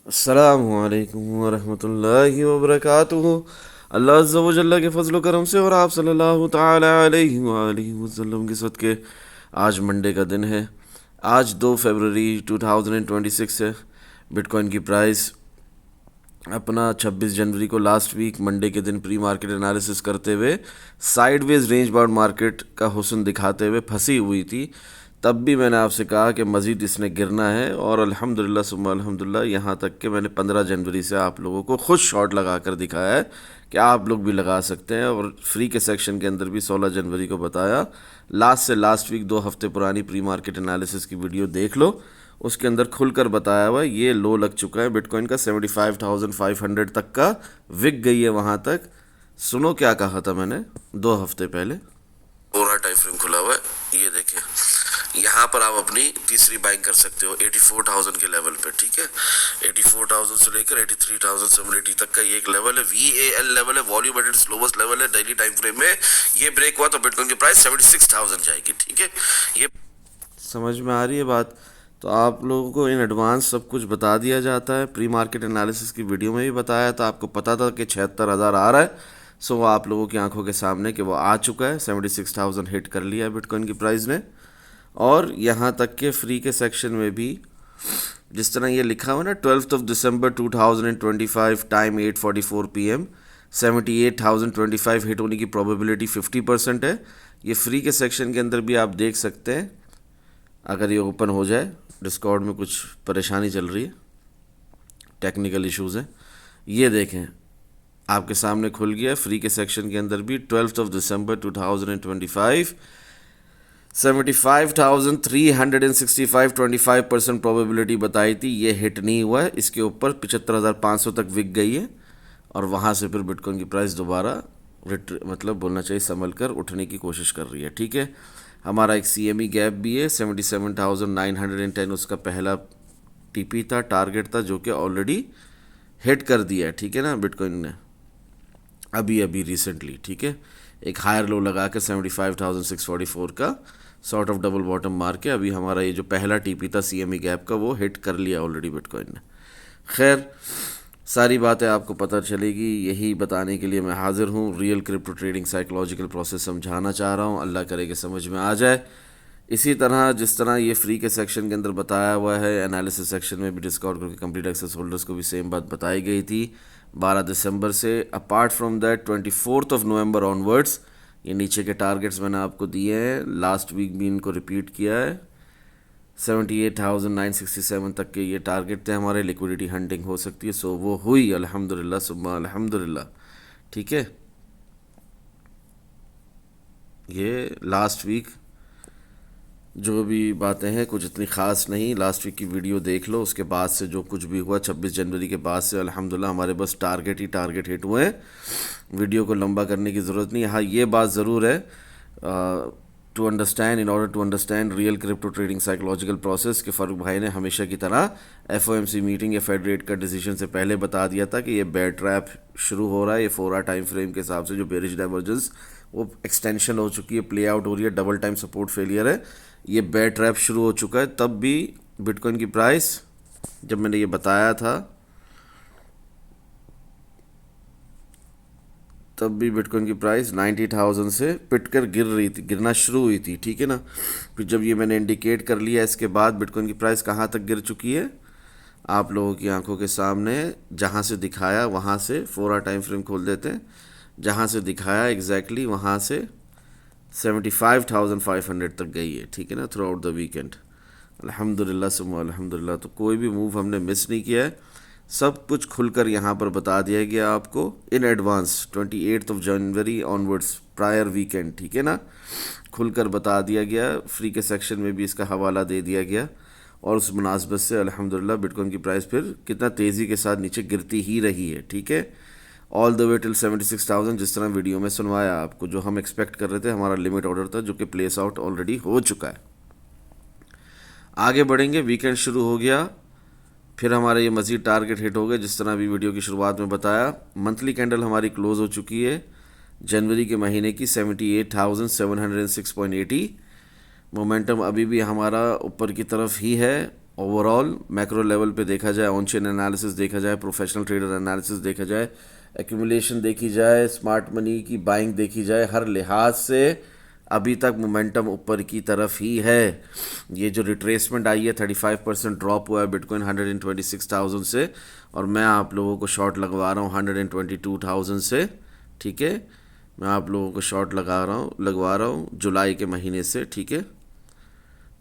अस्सलामुअलैकुम वरहमतुल्लाहि वबरकातुहू। अल्लाह अज़्ज़ा व जल्ला के फजल करम से और आप सल्लल्लाहु ताला अलैहि वसल्लम के सदक़े आज मंडे का दिन है। आज 2 फरवरी 2026 है। बिटकॉइन की प्राइस अपना 26 जनवरी को लास्ट वीक मंडे के दिन प्री मार्केट एनालिसिस करते हुए साइडवेज रेंज बाउंड मार्केट का हुस्न दिखाते हुए फंसी हुई थी। तब भी मैंने आपसे कहा कि मज़ीद इसने गिरना है और अल्हम्दुलिल्लाह सुम्मा अल्हम्दुलिल्लाह यहाँ तक कि मैंने 15 जनवरी से आप लोगों को खुद शॉट लगा कर दिखाया है कि आप लोग भी लगा सकते हैं। और फ्री के सेक्शन के अंदर भी 16 जनवरी को बताया। लास्ट वीक 2 हफ्ते पुरानी प्री मार्केट एनालिसिस की वीडियो देख लो, उसके अंदर खुलकर बताया हुआ है। ये लो लग चुका है बिटकॉइन का 75,500 तक का, विक गई है वहाँ तक। सुनो क्या कहा था मैंने 2 हफ्ते पहले। पूरा टाइम फ्रेम खुला हुआ है, ये देखिए यहाँ पर आप अपनी तीसरी बाइंग कर सकते हो 84,000 के लेवल पे। ठीक है, 84,000 से लेकर 83,780 तक का ये एक लेवल है, VAL लेवल है, वॉल्यूम एटेड स्लोवेस्ट लेवल है। डेली टाइम फ्रेम में ये ब्रेक हुआ तो बिटकॉइन की प्राइस 76,000 जाएगी। ठीक है, ये समझ में आ रही है बात। तो आप लोगों को इन एडवांस सब कुछ बता दिया जाता है। प्री मार्केट एनालिसिस की वीडियो में भी बताया था, आपको पता था कि 76,000 आ रहा है। सो वो आप लोगों की आंखों के सामने कि वो आ चुका है। 76,000 हिट कर लिया है बिटकॉइन की प्राइस ने। और यहाँ तक के फ्री के सेक्शन में भी जिस तरह ये लिखा हुआ ना 12 दिसंबर 2025 टाइम 8:44 PM 78,025 हिट होने की प्रोबेबिलिटी 50% है। ये फ्री के सेक्शन के अंदर भी आप देख सकते हैं। अगर ये ओपन हो जाए, डिस्कॉर्ड में कुछ परेशानी चल रही है, टेक्निकल इश्यूज़ हैं। ये देखें आपके सामने खुल गया फ्री के सेक्शन के अंदर भी 12 दिसंबर 2025 75,365 25% प्रोबेबिलिटी बताई थी। ये हिट नहीं हुआ है, इसके ऊपर 75,500 तक विक गई है। और वहाँ से फिर बिटकॉइन की प्राइस दोबारा मतलब बोलना चाहिए संभल कर उठने की कोशिश कर रही है। ठीक है, हमारा एक CME गैप भी है 77,910, उसका पहला TP था, टारगेट था, जो कि ऑलरेडी हिट कर दिया है। ठीक है ना, बिटकॉइन ने अभी अभी रिसेंटली। ठीक है, एक हायर लो लगा के 75,644 का सॉर्ट ऑफ डबल बॉटम मार के अभी हमारा ये जो पहला TP था CME गैप का, वो हिट कर लिया ऑलरेडी बिटकॉइन ने। खैर, सारी बातें आपको पता चलेगी, यही बताने के लिए मैं हाज़िर हूँ। Real crypto trading psychological process समझाना चाह रहा हूँ, अल्लाह करे कि समझ में आ जाए। इसी तरह जिस तरह ये फ्री के सेक्शन के अंदर बताया हुआ है, एनालिसिस सेक्शन में भी डिस्कॉर्ड करके कंप्लीट एक्सेस होल्डर्स को भी सेम बात बताई गई थी 12 दिसंबर से। Apart from that 24 November onwards ये नीचे के टारगेट्स मैंने आपको दिए हैं, लास्ट वीक भी इनको रिपीट किया है। 78,967 तक के ये टारगेट थे हमारे। लिक्विडिटी हंटिंग हो सकती है, सो वो हुई अल्हम्दुलिल्लाह सुम्मा अल्हम्दुलिल्लाह। ठीक है, ये लास्ट वीक जो भी बातें हैं कुछ इतनी ख़ास नहीं। लास्ट वीक की वीडियो देख लो, उसके बाद से जो कुछ भी हुआ 26 जनवरी के बाद से अल्हम्दुलिल्लाह हमारे बस टारगेट ही टारगेट हिट हुए हैं। वीडियो को लंबा करने की ज़रूरत नहीं। हाँ, ये बात ज़रूर है, to understand in order to understand real crypto trading psychological process के फ़ारूक भाई ने हमेशा की तरह FOMC मीटिंग या फेड रेट का डिसीजन से पहले बता दिया था कि ये बेयर ट्रैप शुरू हो रहा है। ये 4 आवर टाइम फ्रेम के हिसाब से जो बेरिश डाइवर्जेंस वो एक्सटेंशन हो चुकी है, प्ले आउट हो रही है, डबल टाइम सपोर्ट फेलियर है, ये बेयर ट्रैप शुरू हो चुका है। तब भी बिटकॉइन की प्राइस जब मैंने ये बताया था, तब भी बिटकॉइन की प्राइस 90,000 से पिट कर गिर रही थी, गिरना शुरू हुई थी। ठीक है ना, फिर जब ये मैंने इंडिकेट कर लिया, इसके बाद बिटकॉइन की प्राइस कहाँ तक गिर चुकी है आप लोगों की आंखों के सामने। जहाँ से दिखाया वहाँ से 4 आवर टाइम फ्रेम खोल देते हैं, जहाँ से दिखाया एग्जैक्टली वहाँ से 75,500 तक गई है। ठीक है ना, थ्रू आउट द वीकेंड अल्हम्दुलिल्लाह सुम्मा अल्हम्दुलिल्लाह। तो कोई भी मूव हमने मिस नहीं किया है, सब कुछ खुलकर यहाँ पर बता दिया गया आपको in advance 28 January onwards prior weekend. ठीक है ना, खुलकर बता दिया गया। फ्री के सेक्शन में भी इसका हवाला दे दिया गया और उस मुनासबत से अल्हम्दुलिल्लाह बिटकॉइन की प्राइस फिर कितना तेज़ी के साथ नीचे गिरती ही रही है। ठीक है, ऑल द वे टिल 76,000, जिस तरह वीडियो में सुनवाया आपको, जो हम एक्सपेक्ट कर रहे थे, हमारा लिमिट ऑर्डर था जो कि प्लेस आउट ऑलरेडी हो चुका है। आगे बढ़ेंगे, वीकेंड शुरू हो गया, फिर हमारे ये मज़ीद टारगेट हिट हो गए जिस तरह अभी वीडियो की शुरुआत में बताया। मंथली कैंडल हमारी क्लोज हो चुकी है जनवरी के महीने की 78,706.80। मोमेंटम अभी भी हमारा ऊपर की तरफ ही है। ओवरऑल मैक्रो लेवल पे देखा जाए, ऑन चेन एनालिसिस देखा जाए, प्रोफेशनल ट्रेडर एनालिसिस देखा जाए, एक्यूमुलेशन देखी जाए, स्मार्ट मनी की बाइंग देखी जाए, हर लिहाज से अभी तक मोमेंटम ऊपर की तरफ ही है। ये जो रिट्रेसमेंट आई है 35% ड्रॉप हुआ है बिटकॉइन 126,000 से, और मैं आप लोगों को शॉर्ट लगवा रहा हूँ 122,000 से। ठीक है, मैं आप लोगों को शॉर्ट लगवा रहा हूँ जुलाई के महीने से। ठीक है,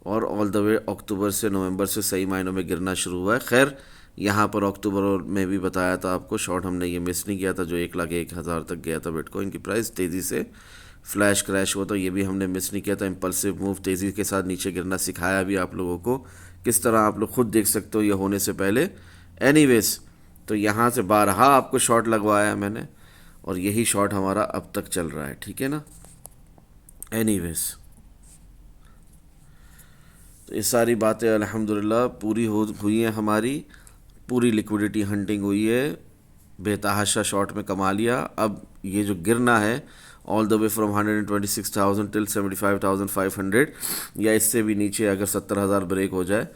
और ऑल द वे अक्टूबर से नवंबर से सही मायनों में गिरना शुरू हुआ है। खैर, यहाँ पर अक्टूबर और में भी बताया था आपको, शॉर्ट हमने ये मिस नहीं किया था जो 1,01,000 तक गया था बिटकॉइन की प्राइस, तेज़ी से फ्लैश क्रैश हुआ, तो ये भी हमने मिस नहीं किया था। इम्पल्सिव मूव, तेज़ी के साथ नीचे गिरना सिखाया भी आप लोगों को, किस तरह आप लोग खुद देख सकते हो ये होने से पहले। एनीवेज, तो यहाँ से बारहा आपको शॉर्ट लगवाया है मैंने, और यही शॉर्ट हमारा अब तक चल रहा है। ठीक है ना। एनीवेज, तो ये सारी बातें अल्हम्दुलिल्लाह पूरी हुई हैं हमारी, पूरी लिक्विडिटी हंटिंग हुई है, बेतहाशा शॉर्ट में कमा लिया। अब ये जो गिरना है all the way from 126,000 till 75,500, या इससे भी नीचे अगर 70,000 ब्रेक हो जाए,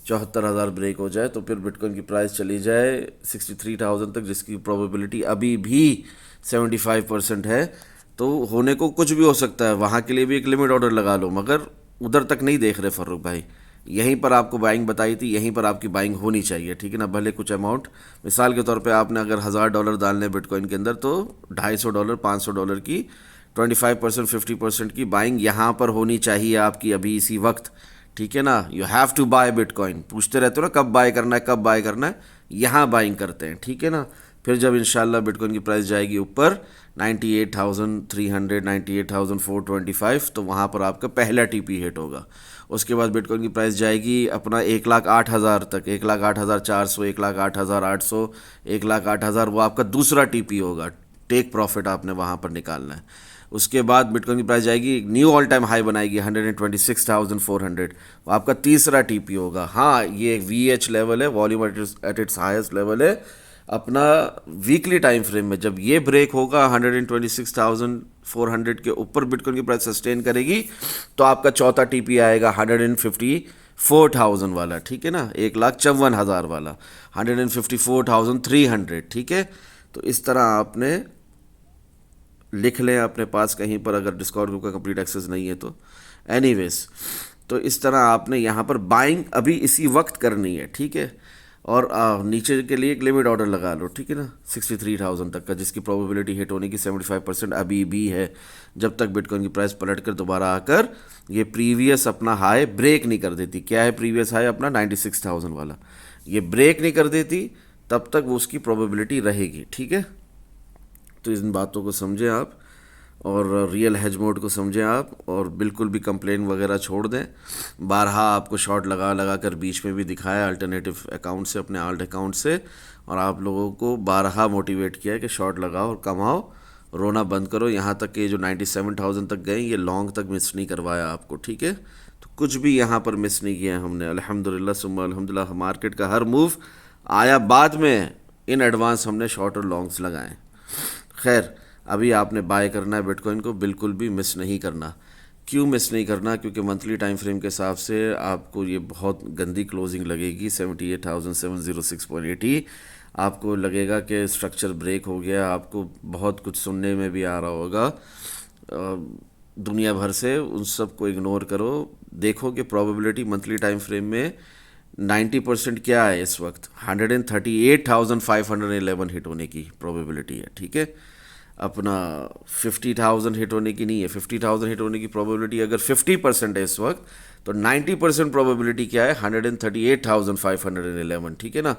74,000 ब्रेक हो जाए, तो फिर बिटकॉइन की प्राइस चली जाए 63,000 तक, जिसकी प्रोबेबिलिटी अभी भी 75% है। तो होने को कुछ भी हो सकता है, वहाँ के लिए भी एक लिमिट ऑर्डर लगा लो, मगर उधर तक नहीं देख रहे फर्रुख भाई। यहीं पर आपको बाइंग बताई थी, यहीं पर आपकी बाइंग होनी चाहिए। ठीक है ना, भले कुछ अमाउंट, मिसाल के तौर पे आपने अगर $1,000 डालने बिटकॉइन के अंदर, तो $250, $500 की 25%, 50% की बाइंग यहाँ पर होनी चाहिए आपकी अभी इसी वक्त। ठीक है ना, you have to buy bitcoin. पूछते रहते हो ना कब बाय करना है, कब बाय करना है, यहाँ बाइंग करते हैं। ठीक है ना, फिर जब इंशाल्लाह बिटकॉइन की प्राइस जाएगी ऊपर 98,300, 98,425, तो वहाँ पर आपका पहला टीपी हिट होगा। उसके बाद बिटकॉइन की प्राइस जाएगी अपना 1,08,000 तक, 1,08,400, 1,08,800, 1,08,000, वो आपका दूसरा टीपी होगा। टेक प्रॉफिट आपने वहाँ पर निकालना है। उसके बाद बिटकॉइन की प्राइस जाएगी, न्यू ऑल टाइम हाई बनाएगी 126,400, वो आपका तीसरा टीपी होगा। हाँ, ये VH लेवल है, volume at its highest level है अपना वीकली टाइम फ्रेम में। जब ये ब्रेक होगा 126,400 के ऊपर बिटकॉइन की प्राइस सस्टेन करेगी, तो आपका चौथा टीपी आएगा 154,000 वाला। ठीक है ना, 1,54,000 वाला, 154,300। ठीक है, तो इस तरह आपने लिख लें अपने पास कहीं पर, अगर डिस्कॉर्ड ग्रुप का कंप्लीट एक्सेस नहीं है तो। एनीवेज, तो इस तरह आपने यहाँ पर बाइंग अभी इसी वक्त करनी है। ठीक है, और नीचे के लिए एक लिमिट ऑर्डर लगा लो। ठीक है ना, 63,000 तक का, जिसकी प्रोबेबिलिटी हिट होने की 75% अभी भी है, जब तक बिटकॉइन की प्राइस पलट कर दोबारा आकर ये प्रीवियस अपना हाई ब्रेक नहीं कर देती। क्या है प्रीवियस हाई अपना? 96,000 वाला। ये ब्रेक नहीं कर देती तब तक वो उसकी प्रोबेबिलिटी रहेगी। ठीक है, तो इन बातों को समझें आप, और रियल हेज मोड को समझें आप, और बिल्कुल भी कंप्लेन वगैरह छोड़ दें। बारहा आपको शॉर्ट लगा कर बीच में भी दिखाया अल्टरनेटिव अकाउंट से, अपने आल्ट अकाउंट से, और आप लोगों को बारहा मोटिवेट किया है कि शॉर्ट लगाओ और कमाओ, रोना बंद करो। यहाँ तक कि जो 97,000 तक गए, ये लॉन्ग तक मिस नहीं करवाया आपको। ठीक है, तो कुछ भी यहाँ पर मिस नहीं किया हमने, अल्हम्दुलिल्लाह सुम्मा अल्हम्दुलिल्लाह। मार्केट का हर मूव आया बाद में, इन एडवांस हमने शॉर्ट और लॉन्ग्स लगाए। खैर, अभी आपने बाय करना है बिटकॉइन को, बिल्कुल भी मिस नहीं करना। क्यों मिस नहीं करना? क्योंकि मंथली टाइम फ्रेम के हिसाब से आपको ये बहुत गंदी क्लोजिंग लगेगी, 78,706.80। आपको लगेगा कि स्ट्रक्चर ब्रेक हो गया, आपको बहुत कुछ सुनने में भी आ रहा होगा दुनिया भर से, उन सब को इग्नोर करो। देखो कि प्रोबेबिलिटी मंथली टाइम फ्रेम में 90% क्या है इस वक्त? 138,511 हिट होने की प्रोबेबिलिटी है। ठीक है, अपना 50,000 हिट होने की नहीं है। 50,000 हिट होने की प्रोबेबिलिटी अगर 50% है इस वक्त, तो 90% प्रोबेबिलिटी क्या है? 138,511। ठीक है ना,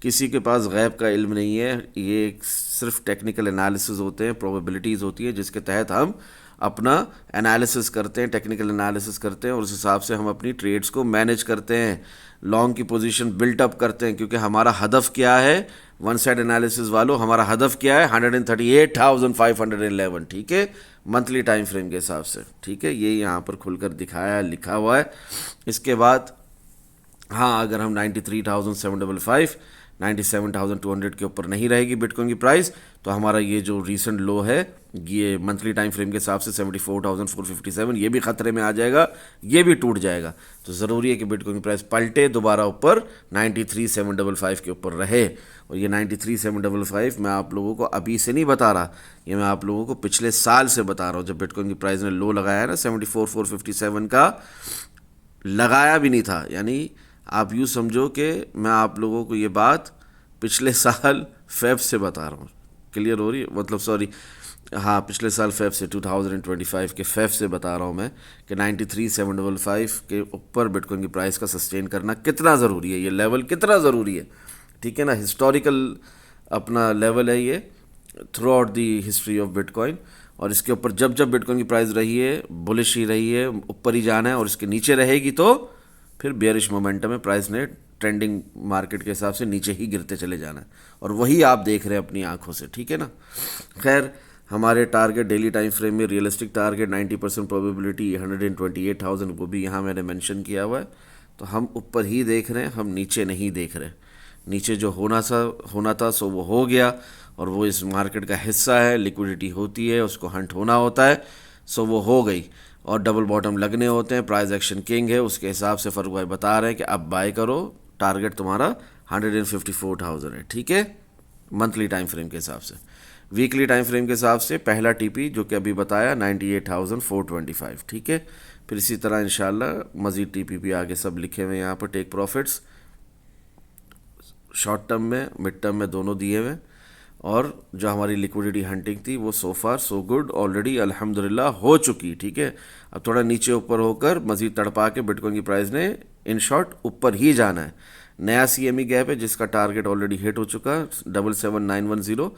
किसी के पास गैब का इल्म नहीं है, ये सिर्फ टेक्निकल एनालिसिस होते हैं, प्रोबेबिलिटीज़ होती है, जिसके तहत हम अपना एनालिसिस करते हैं, टेक्निकल एनालिसिस करते हैं, और उस हिसाब से हम अपनी ट्रेड्स को मैनेज करते हैं, लॉन्ग की पोजीशन बिल्टअप करते हैं। क्योंकि हमारा हदफ क्या है, वन साइड एनालिसिस वालों, हमारा हदफ क्या है? 138,511। ठीक है, मंथली टाइम फ्रेम के हिसाब से। ठीक है, ये यहाँ पर खुलकर दिखाया है, लिखा हुआ है। इसके बाद हाँ, अगर हम 93,755, 97,200 के ऊपर नहीं रहेगी बिटकॉइन की प्राइस, तो हमारा ये जो रीसेंट लो है ये मंथली टाइम फ्रेम के हिसाब से 74,457, ये भी ख़तरे में आ जाएगा, ये भी टूट जाएगा। तो ज़रूरी है कि बिटकॉइन की प्राइस पलटे, दोबारा ऊपर 93,755 के ऊपर रहे। और ये 93,755 मैं आप लोगों को अभी से नहीं बता रहा, ये मैं आप लोगों को पिछले साल से बता रहा हूँ। जब बिटकॉइन की प्राइस ने लो लगाया है ना 74,457 का, लगाया भी नहीं था, यानी आप यूँ समझो कि मैं आप लोगों को ये बात पिछले साल फेब से बता रहा हूँ। क्लियर हो रही है? मतलब सॉरी, हाँ, पिछले साल फेब से 2025 के फेब से बता रहा हूँ मैं कि 93,755 के ऊपर बिटकॉइन की प्राइस का सस्टेन करना कितना ज़रूरी है, ये लेवल कितना ज़रूरी है। ठीक है ना, हिस्टोरिकल अपना लेवल है ये through out the history of bitcoin. और इसके ऊपर जब जब बिटकॉइन की प्राइस रही है बुलिश ही रही है, ऊपर ही जाना है, और इसके नीचे रहेगी तो फिर बेयरिश मोमेंटम में प्राइस ने ट्रेंडिंग मार्केट के हिसाब से नीचे ही गिरते चले जाना है, और वही आप देख रहे हैं अपनी आंखों से। ठीक है ना। खैर, हमारे टारगेट डेली टाइम फ्रेम में रियलिस्टिक टारगेट 90% प्रोबेबिलिटी 128,000, वो भी यहाँ मैंने मेंशन किया हुआ है। तो हम ऊपर ही देख रहे हैं, हम नीचे नहीं देख रहे। नीचे जो होना था सो वो हो गया, और वो इस मार्केट का हिस्सा है, लिक्विडिटी होती है, उसको हंट होना होता है, सो वो हो गई। और डबल बॉटम लगने होते हैं, प्राइस एक्शन किंग है, उसके हिसाब से फ़र्क भाई बता रहे हैं कि अब बाय करो, टारगेट तुम्हारा 154,000 है। ठीक है, मंथली टाइम फ्रेम के हिसाब से। वीकली टाइम फ्रेम के हिसाब से पहला टीपी जो कि अभी बताया 98,425। ठीक है, फिर इसी तरह इंशाल्लाह मज़ीद टीपी भी आगे सब लिखे हुए हैं यहाँ पर। टेक प्रॉफिट्स शॉर्ट टर्म में, मिड टर्म में दोनों दिए हुए, और जो हमारी लिक्विडिटी हंटिंग थी वो सो फार सो गुड ऑलरेडी अल्हम्दुलिल्लाह हो चुकी। ठीक है, अब थोड़ा नीचे ऊपर होकर मज़ीद तड़पा के बिटकॉइन की प्राइस ने इन शॉर्ट ऊपर ही जाना है। नया CME गैप है जिसका टारगेट ऑलरेडी हिट हो चुका, 77,910।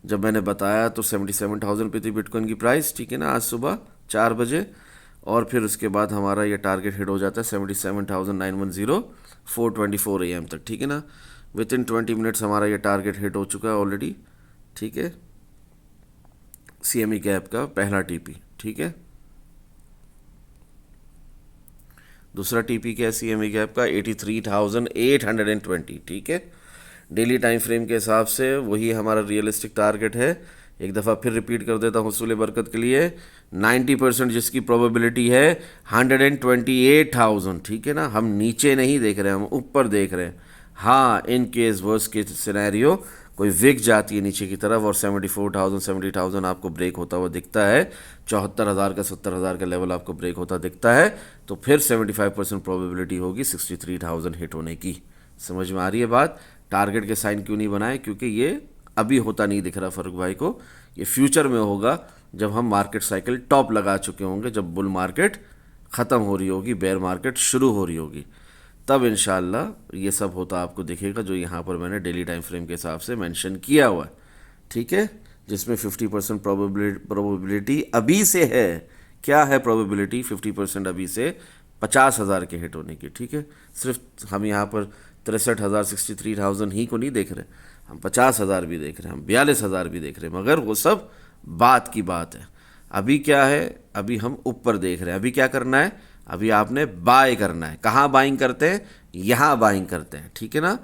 जब मैंने बताया तो 77,000 पे थी बिटकॉइन की प्राइस। ठीक है ना, आज सुबह 4 बजे, और फिर उसके बाद हमारा ये टारगेट हिट हो जाता है 77,910 4:24 AM तक। ठीक है ना, विद इन 20 मिनट्स हमारा ये टारगेट हिट हो चुका है ऑलरेडी। ठीक है, CME गैप का पहला टीपी। ठीक है, दूसरा टीपी क्या है CME गैप का 83,820। ठीक है, डेली टाइम फ्रेम के हिसाब से वही हमारा रियलिस्टिक टारगेट है। एक दफ़ा फिर रिपीट कर देता हूँ हुसूल बरकत के लिए, 90% जिसकी प्रोबेबिलिटी है 128,000। ठीक है ना, हम नीचे नहीं देख रहे हैं, हम ऊपर देख रहे हैं। हाँ, in case worst case scenario कोई विक जाती है नीचे की तरफ और 74,000 70,000 आपको ब्रेक होता हुआ दिखता है, 74,000 का 70,000 का लेवल आपको ब्रेक होता दिखता है, तो फिर 75% प्रोबेबिलिटी होगी 63,000 हिट होने की। समझ में आ रही है बात? टारगेट के साइन क्यों नहीं बनाए? क्योंकि ये अभी होता नहीं दिख रहा फरूक भाई को, ये फ्यूचर में होगा जब हम मार्केट साइकिल टॉप लगा चुके होंगे, जब बुल मार्केट ख़त्म हो रही होगी, बेयर मार्केट शुरू हो रही होगी, तब इंशाल्लाह ये सब होता आपको दिखेगा जो यहाँ पर मैंने डेली टाइम फ्रेम के हिसाब से मेंशन किया हुआ है। ठीक है, जिसमें 50% प्रोबेबिलिटी अभी से है। क्या है प्रोबेबिलिटी? 50% अभी से 50,000 के हिट होने की। ठीक है, सिर्फ हम यहाँ पर 63,000 63,000 ही को नहीं देख रहे, हम 50,000 भी देख रहे हैं, हम 42,000 भी देख रहे हैं, मगर वो सब बात की बात है। अभी क्या है, अभी हम ऊपर देख रहे हैं। अभी क्या करना है? अभी आपने बाय करना है। कहाँ बाइंग करते हैं? यहाँ बाइंग करते हैं। ठीक है ना,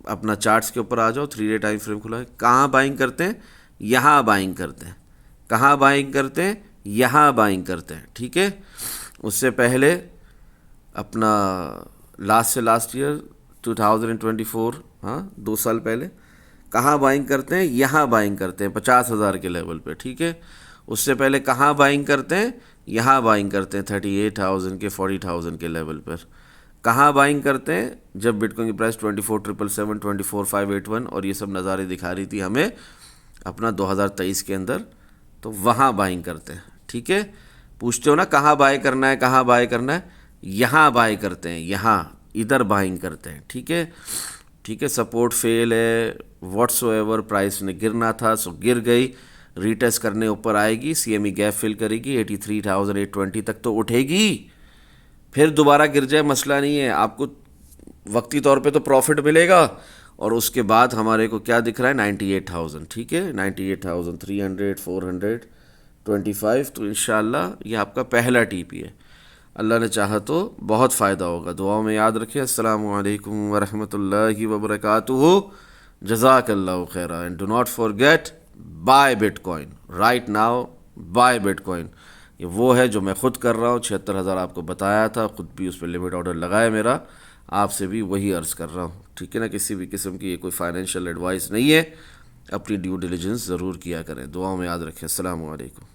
अपना चार्ट्स के ऊपर आ जाओ, 3 डे टाइम फ्रेम खुला है। कहाँ बाइंग करते हैं? यहाँ बाइंग करते हैं। कहाँ बाइंग करते हैं? यहाँ बाइंग करते हैं। ठीक है, उससे पहले अपना लास्ट से लास्ट ईयर 2024, हाँ 2 साल पहले कहाँ बाइंग करते हैं? यहाँ बाइंग करते हैं 50,000 के लेवल पे। ठीक है, उससे पहले कहाँ बाइंग करते हैं? यहाँ बाइंग करते हैं 38,000 के 40,000 के लेवल पर। कहाँ बाइंग करते हैं? जब बिटकॉइन की प्राइस 24,777 24,581 और ये सब नज़ारे दिखा रही थी हमें अपना 2023 के अंदर, तो वहाँ बाइंग करते हैं। ठीक है, पूछते हो ना कहाँ बाय करना है, कहाँ बाय करना है? यहाँ बाय करते हैं, यहाँ इधर बाइंग करते हैं। ठीक है, ठीक है, सपोर्ट फेल है, व्हाट्सोएवर प्राइस ने गिरना था सो गिर गई, रीटेस्ट करने ऊपर आएगी, CME गैप फिल करेगी, 83,820 तक तो उठेगी, फिर दोबारा गिर जाए मसला नहीं है, आपको वक्ती तौर पे तो प्रॉफिट मिलेगा। और उसके बाद हमारे को क्या दिख रहा है? 98,000। ठीक है, 98,300 425, तो इंशाल्लाह ये आपका पहला टीपी है। अल्लाह ने चाहा तो बहुत फ़ायदा होगा। दुआओं में याद रखें। अस्सलामु अलैकुम वरहमतुल्लाहि वबरकातुहू। जज़ाकल्लाहु खैरा and do not forget buy bitcoin right now, buy bitcoin. ये वो है जो मैं ख़ुद कर रहा हूँ, 76,000 आपको बताया था, ख़ुद भी उस पर लिमिट ऑर्डर लगाया मेरा, आपसे भी वही अर्ज़ कर रहा हूँ, ठीक है ना। किसी भी किस्म की ये कोई फाइनेंशियल एडवाइस नहीं है, अपनी ड्यू डिलिजेंस ज़रूर किया करें। दुआओं में याद रखें। अस्सलामु अलैकुम।